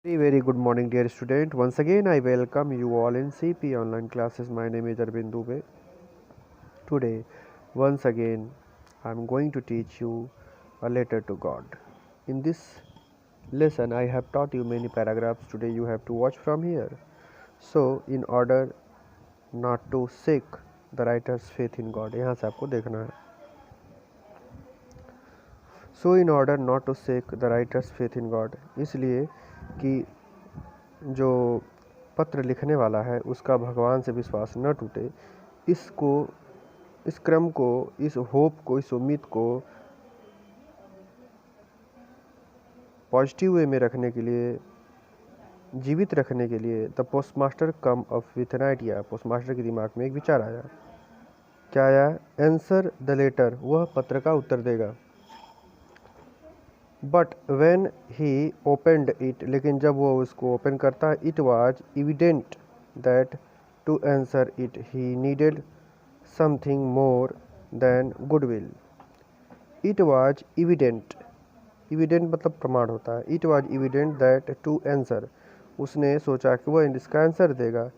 Very good morning, dear student. Once again, I welcome you all in CP online classes. My name is Arvind Dubey. Today, once again, I am going to teach you a letter to God. In this lesson, I have taught you many paragraphs. Today, you have to watch from here. So, in order not to shake the writer's faith in God, यहाँ से आपको देखना है. So, in order not to shake the writer's faith in God, इसलिए कि जो पत्र लिखने वाला है उसका भगवान से विश्वास न टूटे, इस क्रम को, इस होप को, इस उम्मीद को पॉजिटिव वे में रखने के लिए, जीवित रखने के लिए the postmaster come up with an idea. Postmaster के दिमाग में एक विचार आया. क्या आया? Answer the letter. वह पत्र का उत्तर देगा. But when he opened it, लेकिन जब वो उसको ओपन करता है, it was evident that to answer it he needed something more than goodwill. It was evident, evident मतलब प्रमाण होता है. It was evident that to answer, उसने सोचा कि वह इसका आंसर देगा.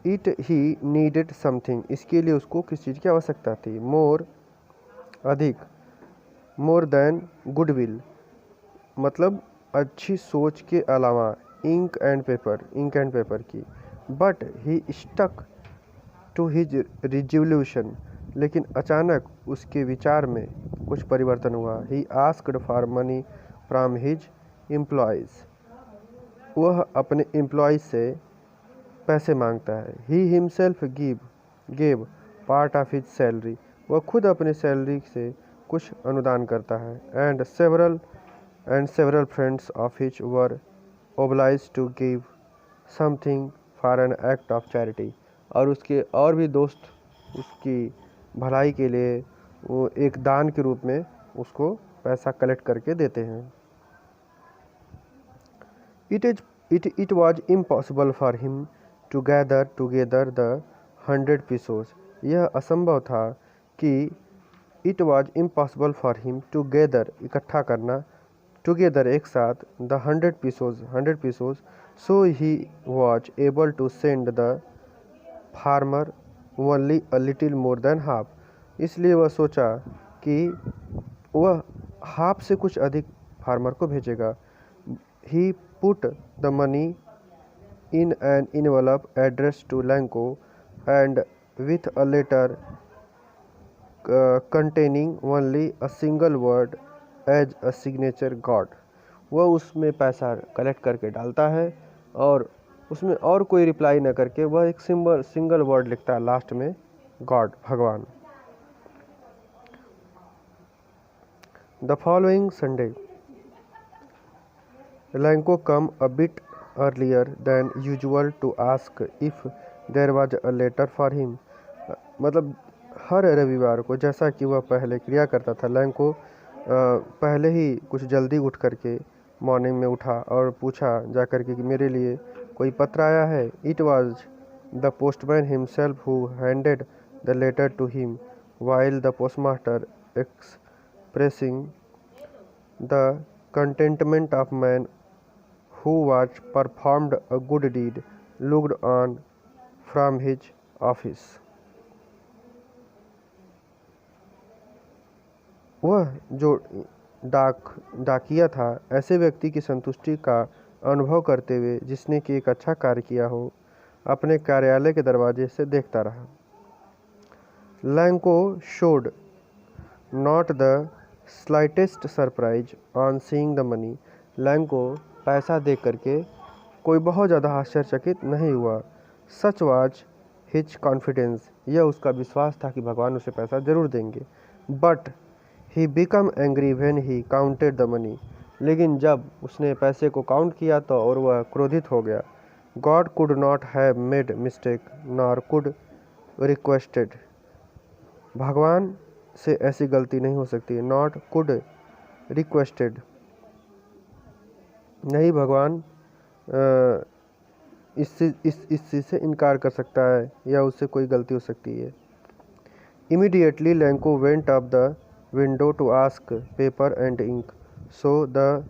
इट ही नीडेड समथिंग, इसके लिए उसको किस चीज़ की आवश्यकता थी? मोर, अधिक. मोर देन गुडविल मतलब अच्छी सोच के अलावा. इंक एंड पेपर की. But he stuck to his resolution, लेकिन अचानक उसके विचार में कुछ परिवर्तन हुआ. He asked for money from his employees, वह अपने एम्प्लॉयज़ से पैसे मांगता है. He himself gave part of his salary, वह खुद अपने सैलरी से कुछ अनुदान करता है. And several friends of his were obliged to give something for an act of charity, और उसके और भी दोस्त उसकी भलाई के लिए वो एक दान के रूप में उसको पैसा कलेक्ट करके देते हैं. It was impossible for him to gather together the 100 pesos, यह असंभव था कि it was impossible for him to gather इकट्ठा करना, टुगेदर एक साथ, the 100 pesos. So he was able to send the farmer only a little more than half, इसलिए वह सोचा कि वह हाफ से कुछ अधिक फार्मर को भेजेगा. He put the money in an envelope addressed to Lanko and with a letter containing only a single word as a signature God. वह उसमें पैसा कलेक्ट करके डालता है और उसमें और कोई रिप्लाई न करके वह एक सिंगल वर्ड लिखता है लास्ट में, गॉड, भगवान. The following Sunday Lanko come a bit earlier than usual to ask if there was a letter for him. मतलब हर रविवार को, जैसा कि वह पहले क्रिया करता था, लैंको पहले ही कुछ जल्दी उठ करके मॉर्निंग में उठा और पूछा जा करके कि मेरे लिए कोई पत्र आया है. It was the postman himself who handed the letter to him while the postmaster expressing the contentment of man who was performed a good deed looked on from his office. वह जो डाकिया था, ऐसे व्यक्ति की संतुष्टि का अनुभव करते हुए जिसने कि एक अच्छा कार्य किया हो, अपने कार्यालय के दरवाजे से देखता रहा. Lanco showed not the slightest surprise on seeing the money. Lanco पैसा देख करके कोई बहुत ज़्यादा आश्चर्यचकित नहीं हुआ. सच वाज हिज कॉन्फिडेंस, यह उसका विश्वास था कि भगवान उसे पैसा जरूर देंगे. But he become angry when he counted the money, लेकिन जब उसने पैसे को काउंट किया तो और वह क्रोधित हो गया. God could not have made mistake nor could requested, भगवान से ऐसी गलती नहीं हो सकती. नॉट कुड रिक्वेस्टेड, नहीं भगवान इस चीज़ से इनकार कर सकता है या उससे कोई गलती हो सकती है. Immediately Lanko went up the window to ask paper and ink. So the